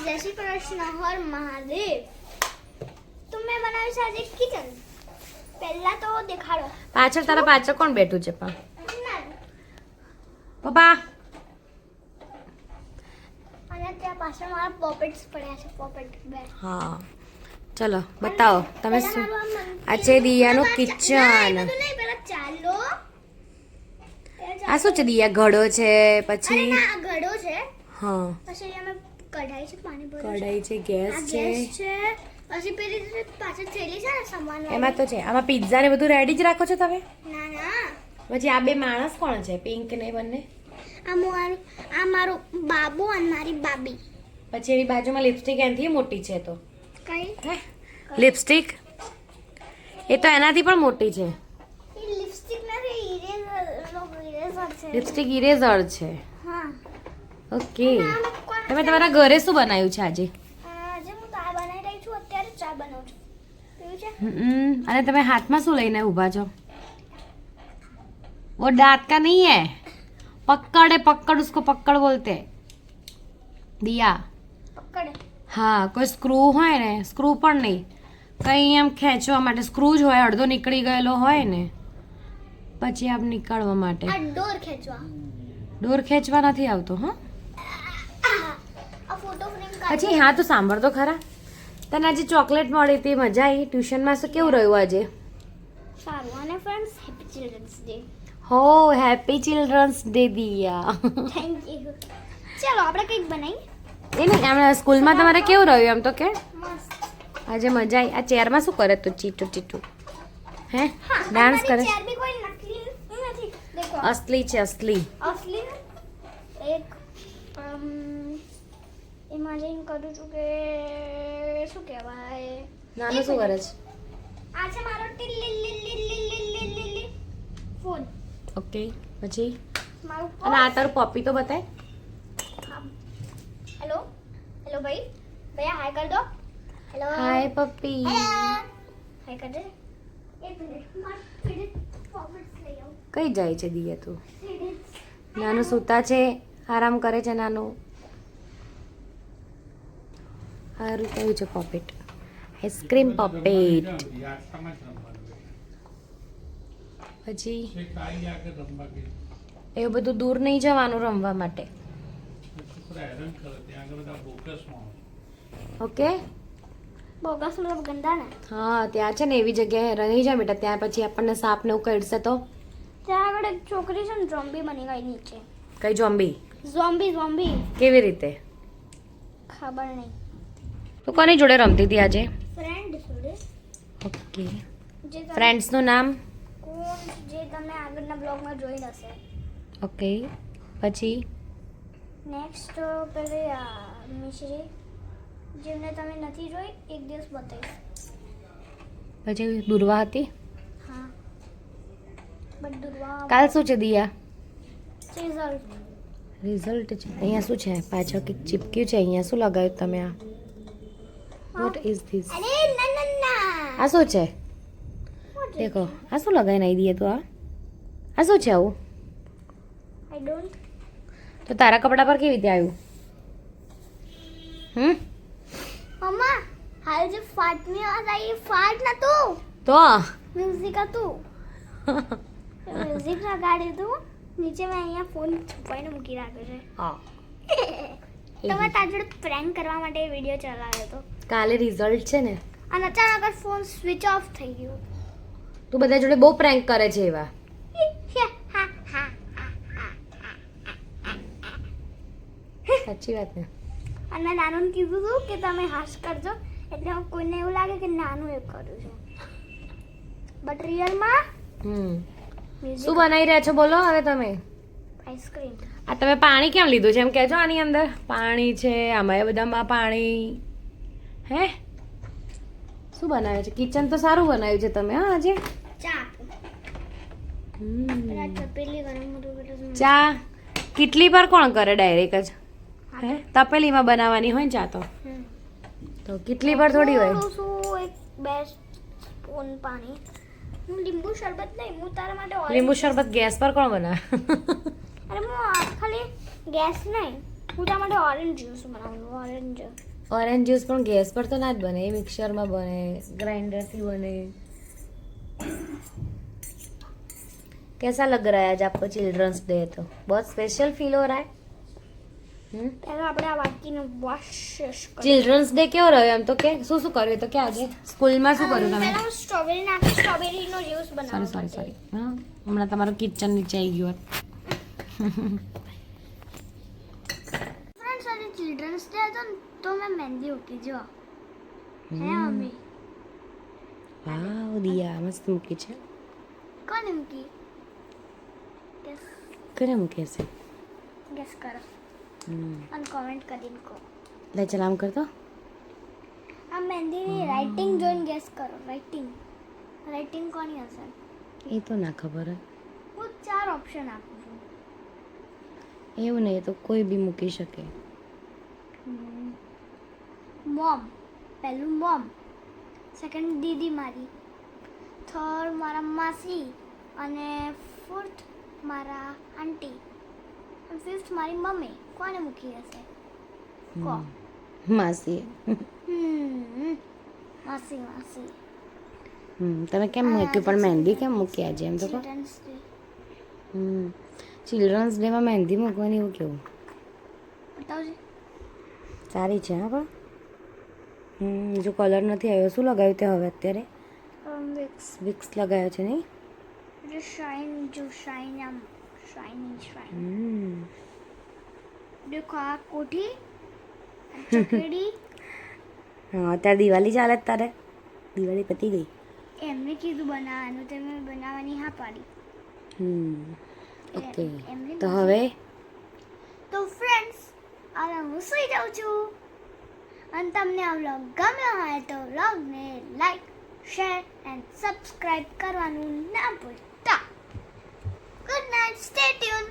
જય શ્રી કૃષ્ણ હર મહાદેવ. તો મેં બનાવ્યું છે આજે કિચન. પહેલા તો દેખાડો. પાછળ તારા પાછળ કોણ બેઠું છે પા? ના. પપ્પા અને ત્યાં પાછળ મારા પોપેટ્સ પડ્યા છે. પોપેટ બે. હા ચલો બતાવો તમે શું. આ છે દિયાનું કિચન. પેલા ચાલો. આ શું છે દિયા? ઘડો છે અરે પછી ના આ ઘડો છે. હા પછી અમે કઢાઈ છે પાણી ભર્યું છે. કઢાઈ છે, ગેસ આ છે, ગેસ છે. પછી પેલી જે પાછળ થેલી છે ને સામાન એમાં તો છે. આમાં પિઝા ને બધું રેડી જ રાખો છો તમે? ના ના પછી આ બે માણસ કોણ છે? પિંક ને બંને. આ મારું બાબુ અને મારી બાબી. પછી એની બાજુમાં લિપસ્ટિક એનાથી મોટી છે તો કઈ હે લિપસ્ટિક એ તો એનાથી પણ મોટી છે. એ લિપસ્ટિક નથી ઇરેઝર છે. લિપસ્ટિક ઇરેઝર છે. હા ઓકે. તમે તમારા ઘરે શું બનાવ્યું છે આજે? આજે હું ચા બનાવી રહી છું. અત્યારે ચા બનાવું છું. પીવું છે? અને તમે હાથમાં શું લઈને ઊભા છો? वो दांत का नहीं है, पकड़ है, पकड़ उसको पकड़ बोलते हैं दिया. પકડ. હા કોઈ સ્ક્રૂ હોય ને, સ્ક્રૂ પણ નહીં, કંઈ એમ ખેંચવા માટે સ્ક્રૂ જ હોય, અડધો નીકળી ગયેલો હોય ને પછી આમ નીકળવા માટે આ ડોર ખેંચવા. દોર ખેંચવા નથી આવતો. હા આ ફોટો ફ્રેમ કાઢ. પછી હા તો સાંભળ તો ખરા, તને આજે ચોકલેટ મળી હતી, મજા આવી? ટ્યુશનમાં શું કેવું રહ્યું આજે? સારું. અને ફ્રેન્ડ્સ હેપી ચિલ્ડ્રન્સ ડે. હો હેપી ચિલ્ડ્રન્સ ડે દિયા. Thank you. ચાલો આપણે કંઈક બનાવીએ. એ નહીં એમ સ્કૂલમાં તમારે કેવું રહ્યું એમ તો કે? મસ્ત. આજે મજા આવી. આ ચેરમાં શું કરે તું? ચીટું ચીટું હે હા ડાન્સ કરે? ચેર બી કોઈ નકલી નથી. દેખો અસલી છે અસલી. અસલી એક એમાં જઈને કરું છું કે શું કહેવાય. નાનું શું કરે છે? આ છે મારો ટીલી ફોન. ઓકે પછી મારું અને આ તારું પપ્પી તો બતાય. હેલો હેલો ભાઈ ભૈયા હાય કર દો. હેલો હાય પપ્પી. હાય કર દે. એક મિનિટ માર ફીડ પોકેટ્સ લઈ આવું. કઈ જાય છે દિયા તું? નાનું સૂતા છે, આરામ કરે છે નાનું. સારું કયું છે પોપેટ? Ice cream poppet. પછી એવું બધું દૂર નહીં જવાનું રમવા માટે. ઓકે બોગસ મતલબ ગંદા ને. હા ત્યાં છે ને એવી જગ્યાએ રહી જા બેટા, ત્યાં પછી આપણને સાપ ને એવું કરડશે તો? ત્યાં આગળ એક છોકરી છે ને ઝોમ્બી બની ગઈ નીચે. કઈ ઝોમ્બી? ઝોમ્બી કેવી રીતે? ખબર નહીં. તું કોની જોડે રમતી હતી આજે? ફ્રેન્ડ જોડે. ઓકે જે તમે ફ્રેન્ડ્સનું નામ? કોણ જે તમે આગળના બ્લોગમાં જોઈ હશે. ઓકે પછી નેક્સ્ટ પેલી મિશ્રી જેમને તમે નથી જોઈ એક દિવસ બતાવીશ. પછી દુર્વા હતી. હા બટ દુર્વા કાલ શું છે દિયા? રિઝલ્ટ. રિઝલ્ટ છે. અહીંયા શું છે? પાછળ કંઈક ચીપક્યું છે. અહીંયા શું લગાવ્યું તમે? આ વોટ ઇઝ ધીસ? અરે ના ના ના આ શું છે? દેખો આ શું લગાવીને આવી દઈએ તું? આ શું છે આવું? I don't. તો તારા કપડા પર કેવી રીતે આવ્યું? મમ્મા હાલ જે ફાટની અવાજ આવી ફાટ નતું, તો મ્યુઝિક હતું. મ્યુઝિક લગાડ્યું હતું નીચે. મેં અહીંયા ફોન છુપાઈને મૂકી રાખ્યો છે. હા તો મેં તારી જોડે પ્રેન્ક કરવા માટે વિડીયો ચલાવ્યો હતો કાલે રિઝલ્ટ છે ને, અને અચાનક જ ફોન સ્વિચ ઓફ થઈ ગયો. તું બધા જોડે બહુ પ્રેન્ક કરે છે એવા. સાચી વાત ને. અને નાનું કીધું હતું કે તમે હાસ કરજો એટલે કોઈને એવું લાગે કે નાનું એ કર્યું છે, બટ રિયલમાં શું બનાવી રહ્યા છો બોલો હવે તમે? આઈસ્ક્રીમ. આ તમે પાણી કેમ લીધું છે એમ કહેજો. આની અંદર પાણી છે, આમાં બધામાં પાણી. હે શું બનાવે છે? કિચન તો સારું બનાવ્યું છે તમે. હા આજે ચા તપેલી ગરમ હતું એટલે ચા કેટલી પર કોણ કરે ડાયરેક્ટ જ? હે તપેલીમાં બનાવવાની હોય ને ચા તો કેટલી પર થોડી હોય? શું એક 2 સ્પૂન પાણી. હું લીંબુ શરબત નહીં, હું તારા માટે લીંબુ શરબત ગેસ પર કોણ બનાવે? અરે હું ખાલી ગેસ નહીં હું તમારા માટે ઓરેન્જ જ્યુસ બનાવું ઓરેન્જ ઓરેન્જ જ્યુસ પણ ગેસ પર તો ના જ બને, એ મિક્સરમાં બને, ग्राइंडर से बने। कैसा लग रहा है आज आपको चिल्ड्रंस डे? तो बहुत स्पेशल फील हो रहा है। પહેલા આપણે આ વાટકીને વોશ કરીએ ચિલ્ડ્રન્સ ડે કેવો રહ્યો એમ તો કે શું કર્યું તો કે આજે સ્કૂલમાં શું કર્યું તમે? પહેલા હું સ્ટ્રોબેરી નાખી સ્ટ્રોબેરીનો જ્યુસ સોરી બનાવું સોરી સોરી હા હમણાં તમારું કિચન નીચે આવી ગયું ફ્રેન્ડ્સ આજે ચિલ્ડ્રન્સ ડે હતો ને તો મેં મહેંદી મૂકી જો હે મમ્મી વાવ દિયા મસ્ત મૂકી છે. કોને મૂકી ગેસ કરે મૂકે છે ગેસ કરો અને કોમેન્ટ કરીને કહો. લે ચલ આમ કરતો આ મહેંદીની રાઇટિંગ જોઈને ગેસ કરો. રાઇટિંગ કોની હશે? એ તો ના ખબર હોય. હું 4 ઓપ્શન આપું છું. એવું નહીં, એ તો કોઈ બી મૂકી શકે. મોમ, પહેલું મોમ, સેકન્ડ દીદી મારી, થર્ડ મારા માસી અને ફોર્થ મારા આંટી અને ફિફ્થ મારી મમ્મી. કોને મૂકી હશે કહો. માસી માસી માસી તમે કેમ મૂક્યું પણ મહેંદી કેમ મૂકી આજે એમ તો કહો. ચિલ્ડ્રન્સ ડે ચિલ્ડ્રન્સ ડેમાં મહેંદી મૂકવાની એવું કેવું બતાવજે. સારી છે હા પણ જો કલર નથી આવ્યો શું લગાવ્યું તે હવે અત્યારે વિક્સ વિક્સ લગાવ્યો છે નહીં? જે શાઇન આમ શાઇનિંગ દેખો આ કોઠી ચકેડી હા અત્યારે દિવાળી ચાલે જ તારે દિવાળી પતી ગઈ. એમને કીધું બનાવવાનું તો મેં બનાવવાની હા પાડી. ઓકે એમને તો હવે તો ફ્રેન્ડ્સ હવે હું સુઈ જાઉં છું અને તમને આ વ્લોગ ગમ્યો હોય તો વ્લોગને લાઈક શેર એન્ડ સબસ્ક્રાઇબ કરવાનું ના ભૂલતા. Good night, stay tune.